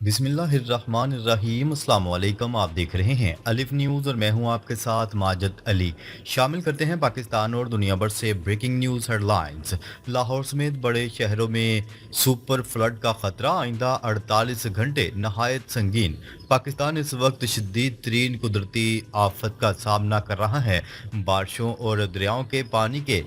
बिस्मिल्लाहिर्रहमानिर्रहीम। अस्सलाम वालेकुम। आप देख रहे हैं अलिफ न्यूज़ और मैं हूं आपके साथ माजिद अली। शामिल करते हैं पाकिस्तान और दुनिया भर से ब्रेकिंग न्यूज़ हेडलाइंस। लाहौर समेत बड़े शहरों में सुपर फ्लड का खतरा, आइंदा 48 घंटे नहायत संगीन। पाकिस्तान इस वक्त शदीद तरीन कुदरती आफत का सामना कर रहा है। बारिशों और दरियाओं के पानी के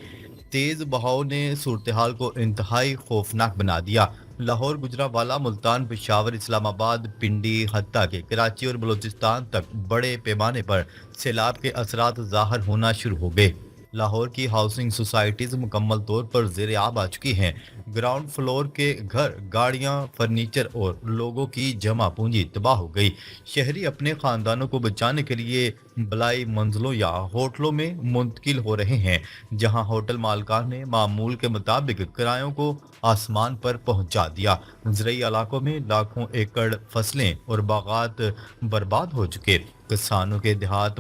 तेज बहाव ने सूरत हाल को इंतहाई खौफनाक बना दिया। लाहौर, गुजरांवाला, मुल्तान, पेशावर, इस्लामाबाद, पिंडी, हत्ता के कराची और बलूचिस्तान तक बड़े पैमाने पर सैलाब के असरात ज़ाहिर होना शुरू हो गए। लाहौर की हाउसिंग सोसाइटीज मुकम्मल तौर पर ज़ेर आब आ चुकी हैं। ग्राउंड फ्लोर के घर, गाड़ियां, फर्नीचर और लोगों की जमा पूंजी तबाह हो गई। शहरी अपने खानदानों को बचाने के लिए बलाई मंजिलों या होटलों में मुंतकिल हो रहे हैं, जहां होटल मालकान ने मामूल के मुताबिक किरायों को आसमान पर पहुंचा दिया। ज़रूरी इलाकों में लाखों एकड़ फसलें और बागात बर्बाद हो चुके। किसानों के देहात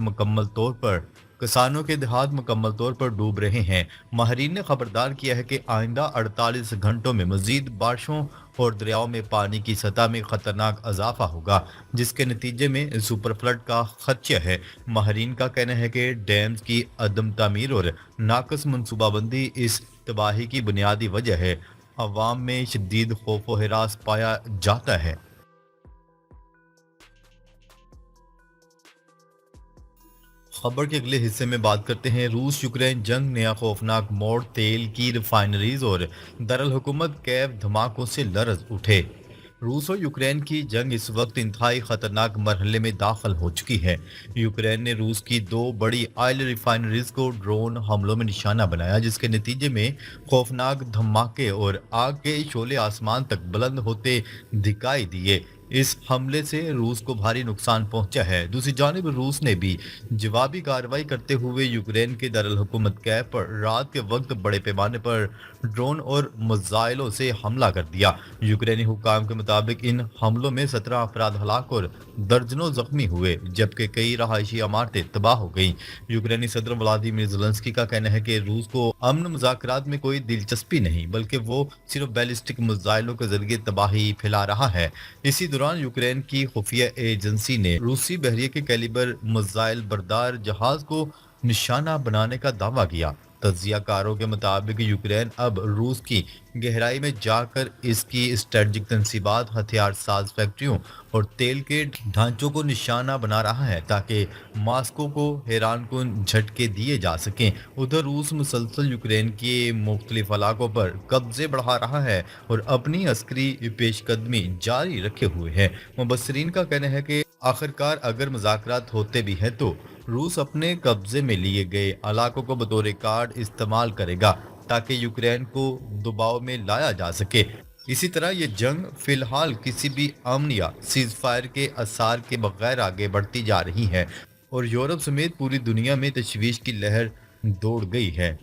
मुकम्मल तौर पर डूब रहे हैं। माहरीन ने खबरदार किया है कि आइंदा 48 घंटों में मजीद बारिशों और दरियाओं में पानी की सतह में खतरनाक इजाफा होगा, जिसके नतीजे में सुपर फ्लड का खदशा है। माहरीन का कहना है कि डैम्स की अदम तामीर और नाकस मनसूबाबंदी इस तबाही की बुनियादी वजह है। अवाम में शदीद खौफ व हिरास पाया जाता है। खबर के अगले हिस्से में बात करते हैं रूस यूक्रेन जंग, नया खौफनाक मोड़, तेल की रिफाइनरीज और दरअल हुकूमत कैव धमाकों से लरज उठे। रूस और यूक्रेन की जंग इस वक्त इंतहाई खतरनाक मरहले में दाखिल हो चुकी है। यूक्रेन ने रूस की दो बड़ी ऑयल रिफाइनरीज को ड्रोन हमलों में निशाना बनाया, जिसके नतीजे में खौफनाक धमाके और आग के शोले आसमान तक बुलंद होते दिखाई दिए। इस हमले से रूस को भारी नुकसान पहुंचा है। दूसरी जानिब रूस ने भी जवाबी कार्रवाई करते हुए यूक्रेन के दारुल हुकूमत कैफ पर रात के वक्त बड़े पैमाने पर ड्रोन और मिसाइलों से हमला कर दिया। यूक्रेनी हुकाम के मुताबिक इन हमलों में 17 अफराद हलाक और दर्जनों जख्मी हुए, जबकि कई रहायशी इमारतें तबाह हो गईं। यूक्रेनी सदर व्लादिमीर ज़ेलेंस्की का कहना है कि रूस को अमन मुज़ाकरात में कोई दिलचस्पी नहीं, बल्कि वो सिर्फ बैलिस्टिक मिसाइलों के जरिए तबाही फैला रहा है। इसी दौरान यूक्रेन की खुफिया एजेंसी ने रूसी बहरिए के कैलिबर मिसाइल बरदार जहाज को निशाना बनाने का दावा किया। तज्जियाकारों के मुताबिक यूक्रेन अब रूस की गहराई में जाकर इसकी स्ट्रेटजिक तनसीबात, हथियार साज फैक्ट्रियों और तेल के ढांचों को निशाना बना रहा है, ताकि मास्को को हैरानकुन झटके दिए जा सकें। उधर रूस मुसलसल यूक्रेन के मुख्तलिफ इलाकों पर कब्जे बढ़ा रहा है और अपनी अस्करी पेशकदमी जारी रखे हुए है। मुबस्सरीन का कहना है कि आखिरकार अगर मुज़ाकरात होते भी हैं तो रूस अपने कब्जे में लिए गए इलाकों को बतौर कार्ड इस्तेमाल करेगा, ताकि यूक्रेन को दबाव में लाया जा सके। इसी तरह ये जंग फिलहाल किसी भी अमन या सीज फायर के आसार के बगैर आगे बढ़ती जा रही है और यूरोप समेत पूरी दुनिया में तशवीश की लहर दौड़ गई है।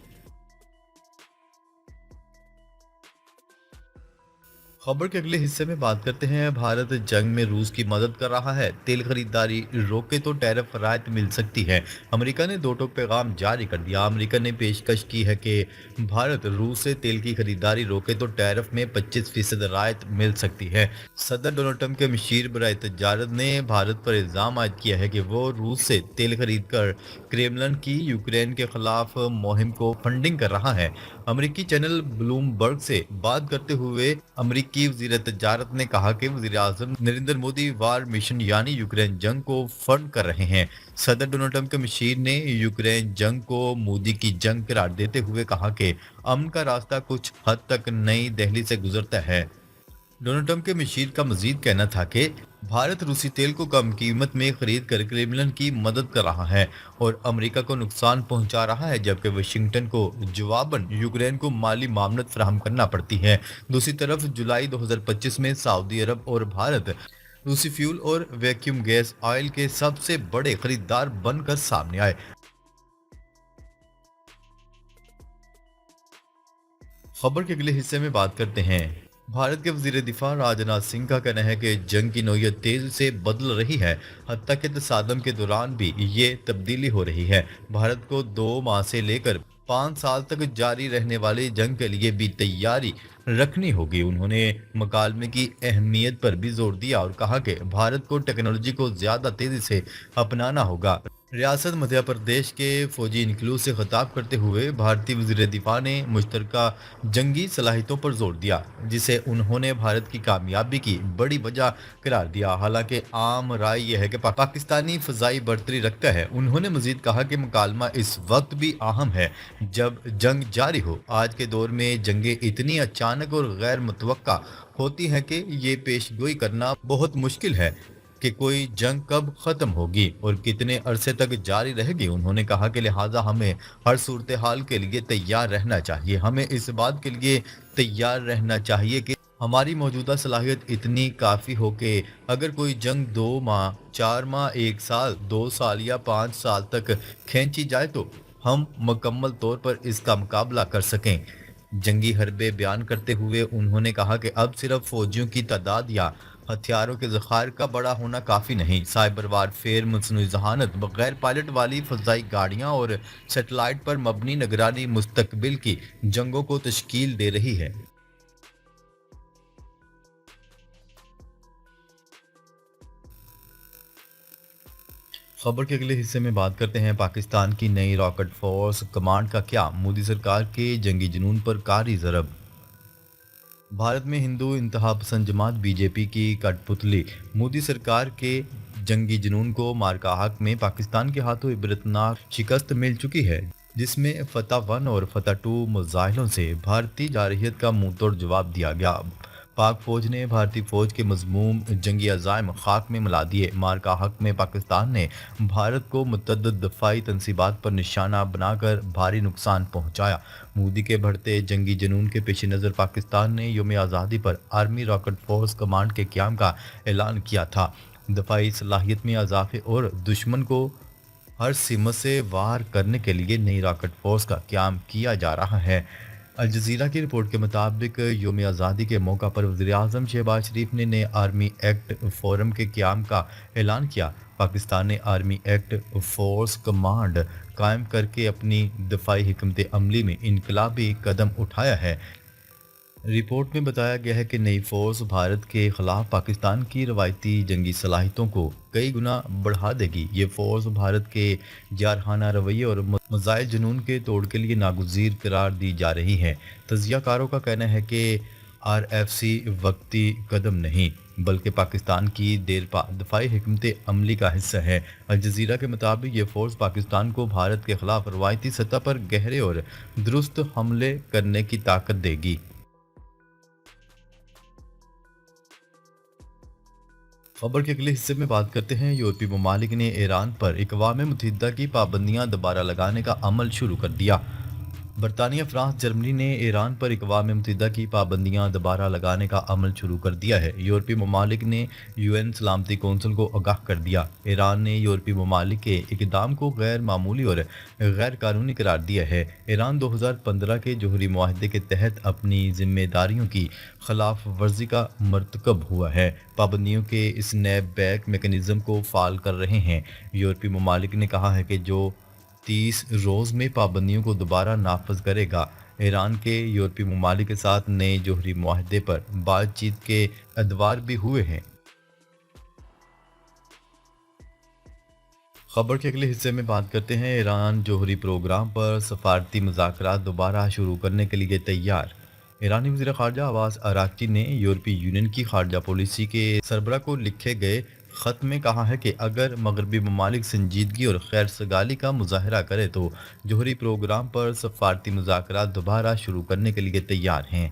खबर के अगले हिस्से में बात करते हैं भारत जंग में रूस की मदद कर रहा है, तेल खरीदारी रोके तो टैरिफ राहत मिल सकती है। अमेरिका ने दो टोक पैगाम जारी कर दिया। अमेरिका ने पेशकश की है कि भारत रूस से तेल की खरीदारी रोके तो टैरिफ में 25% राहत मिल सकती है। सदर डोनाल्ड ट्रंप के मशीर बराए तजारत ने भारत पर इल्ज़ाम आयद किया है कि वो रूस से तेल खरीद कर क्रेमलिन की यूक्रेन के खिलाफ मुहिम को फंडिंग कर रहा है। अमेरिकी चैनल ब्लूमबर्ग से बात करते हुए अमेरिकी वज़ीर तजारत ने कहा कि वज़ीर आज़म नरेंद्र मोदी वार मिशन यानी यूक्रेन जंग को फंड कर रहे हैं। सदर डोनाल्ड ट्रंप के मशीर ने यूक्रेन जंग को मोदी की जंग करार देते हुए कहा कि अमन का रास्ता कुछ हद तक नई दिल्ली से गुजरता है। डोनाल्ड ट्रंप के मशीर का मजीद कहना था कि भारत रूसी तेल को कम कीमत में खरीद कर क्रेमलिन की मदद कर रहा है और अमेरिका को नुकसान पहुंचा रहा है, जबकि वाशिंगटन को जवाबन यूक्रेन को माली मामनत फराहम करना पड़ती है। दूसरी तरफ जुलाई 2025 में सऊदी अरब और भारत रूसी फ्यूल और वैक्यूम गैस ऑयल के सबसे बड़े खरीदार बनकर सामने आए। खबर के अगले हिस्से में बात करते हैं भारत के वजीर दिफा राजनाथ सिंह का कहना है कि जंग की नौयत तेजी से बदल रही है, हत्ता के तसादम के दौरान भी ये तब्दीली हो रही है। भारत को 2 माह से लेकर 5 साल तक जारी रहने वाली जंग के लिए भी तैयारी रखनी होगी। उन्होंने मकालमे की अहमियत पर भी जोर दिया और कहा कि भारत को टेक्नोलॉजी को ज्यादा तेजी से अपनाना होगा। रियासत मध्य प्रदेश के फौजी इनक्लूज से खिताब करते हुए भारतीय वज़ीर दिफा ने मुश्तरका जंगी सलाहियतों पर जोर दिया, जिसे उन्होंने भारत की कामयाबी की बड़ी वजह करार दिया। हालांकि आम राय यह है कि पाकिस्तानी फ़ज़ाई बरतरी रखता है। उन्होंने मजीद कहा कि मुकालमा इस वक्त भी अहम है जब जंग जारी हो। आज के दौर में जंगें इतनी अचानक और गैर मुतवक्का होती हैं कि ये पेशगोई करना बहुत मुश्किल है कि कोई जंग कब खत्म होगी और कितने अरसे तक जारी रहेगी। उन्होंने कहा कि लिहाजा हमें हर सूरत हाल के लिए तैयार रहना चाहिए। हमें इस बात के लिए तैयार रहना चाहिए कि हमारी मौजूदा सलाहियत इतनी काफ़ी हो कि अगर कोई जंग 2 माह, 4 माह, 1 साल, 2 साल या 5 साल तक खींची जाए तो हम मुकम्मल तौर पर इसका मुकाबला कर सकें। जंगी हरबे बयान करते हुए उन्होंने कहा कि अब सिर्फ फौजियों की तादाद या हथियारों के ज़खायर का बड़ा होना काफ़ी नहीं, साइबर वारफेयर, मसनूई जहानत, बगैर पायलट वाली फ़ज़ाई गाड़ियाँ और सेटेलाइट पर मबनी निगरानी मुस्तकबिल की जंगों को तश्कील दे रही है। खबर के अगले हिस्से में बात करते हैं पाकिस्तान की नई रॉकेट फोर्स कमांड का क्या, मोदी सरकार के जंगी जुनून पर कारी ज़रब। भारत में हिंदू इंतहा पसंद जमात बीजेपी की कठपुतली मोदी सरकार के जंगी जुनून को मार्का हक में पाकिस्तान के हाथों इबरतनाक शिकस्त मिल चुकी है, जिसमें फतह 1 और फतह 2 मिसाइलों से भारतीय जारहियत का मुंह तोड़ जवाब दिया गया। पाक फौज ने भारतीय फौज के मजमूम जंगी अज़ाइम खाक में मिला दिए। मार्का हक में पाकिस्तान ने भारत को मुतअद्दिद दफ़ाई तनसीबात पर निशाना बनाकर भारी नुकसान पहुंचाया। मोदी के बढ़ते जंगी जुनून के पेश नज़र पाकिस्तान ने यौम आज़ादी पर आर्मी रॉकेट फोर्स कमांड के क़याम का ऐलान किया था। दफ़ाई सलाहियत में इजाफे और दुश्मन को हर सिमत से वार करने के लिए नई रॉकेट फोर्स का क़याम किया जा रहा है। अल जज़ीरा की रिपोर्ट के मुताबिक यौम आज़ादी के मौका पर वज़ीर आज़म शहबाज शरीफ ने नए आर्मी एक्ट फोरम के क़याम का ऐलान किया। पाकिस्तान ने आर्मी एक्ट फोर्स कमांड कायम करके अपनी दफ़ाई हिकमत अमली में इनकलाबी कदम उठाया है। रिपोर्ट में बताया गया है कि नई फोर्स भारत के खिलाफ पाकिस्तान की रवायती जंगी सलाहियतों को कई गुना बढ़ा देगी। ये फोर्स भारत के जारहाना रवैये और मज़ाइल जुनून के तोड़ के लिए नागुज़ीर करार दी जा रही है। तज्ज़ियाकारों का कहना है कि RFC वक्ती कदम नहीं बल्कि पाकिस्तान की देरपा दफ़ाई हिकमत अमली का हिस्सा है। अल जज़ीरा के मुताबिक ये फ़ोर्स पाकिस्तान को भारत के खिलाफ रवायती सतह पर गहरे और दुरुस्त हमले करने की ताकत देगी। खबर के अगले हिस्से में बात करते हैं। यूरोपीय ममालिक ने ईरान पर अक़वाम मुत्तहिदा की पाबंदियां दोबारा लगाने का अमल शुरू कर दिया। बरतानिया, फ्रांस, जर्मनी ने ईरान पर अक़वाम मुत्तहिदा की पाबंदियां दोबारा लगाने का अमल शुरू कर दिया है। यूरोपीय ममालिक ने UN सलामती कौंसिल को आगाह कर दिया। ईरान ने यूरोपीय ममालिक के इक़दाम को गैर मामूली और गैर कानूनी करार दिया है। ईरान 2015 के जोहरी मुआहदे के तहत अपनी जिम्मेदारियों की खिलाफ वर्जी का मरतकब हुआ है। पाबंदियों के स्नैप बैक मेकनिज़म को फाल कर रहे हैं। यूरोपीय ममालिक ने कहा है कि जो 30 रोज़ में पाबंदियों को दोबारा नाफज करेगा। ईरान के यूरोपीय ममालिक के साथ नए जोहरी मुआहदे पर बातचीत के अदवार भी हुए हैं। खबर के अगले हिस्से में बात करते हैं। ईरान जोहरी प्रोग्राम पर सफारती मुज़ाकरात दोबारा शुरू करने के लिए तैयार। ईरानी वज़ीर ख़ारजा अब्बास अराक़ची ने यूरोपीय यूनियन की खारजा पॉलिसी के सरबराह को लिखे गए ख़त में कहा है कि अगर मगरबी ममालिक संजीदगी और खैर सगाली का मुजाहरा करे तो जोहरी प्रोग्राम पर सफारती मुज़ाकरात दोबारा शुरू करने के लिए तैयार हैं।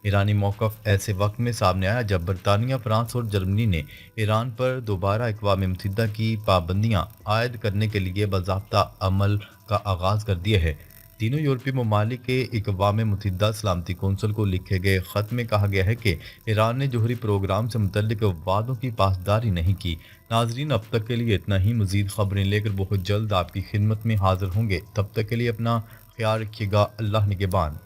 ईरानी मौक़िफ़ ऐसे वक्त में सामने आया जब बरतानिया, फ्रांस और जर्मनी ने ईरान पर दोबारा अक़वाम मुत्तहिदा की पाबंदियाँ आयद करने के लिए बाज़ाब्ता अमल का आगाज़ कर दिया है। तीनों यूरोपीय ममालिक के अक़वाम मुत्तहिदा सलामती कौंसिल को लिखे गए ख़त में कहा गया है कि ईरान ने जोहरी प्रोग्राम से मुतल्लिक़ वादों की पासदारी नहीं की। नाज़रीन, अब तक के लिए इतना ही। मज़ीद ख़बरें लेकर बहुत जल्द आपकी खिदमत में हाज़िर होंगे। तब तक के लिए अपना ख्याल रखिएगा। अल्लाह निगहबान।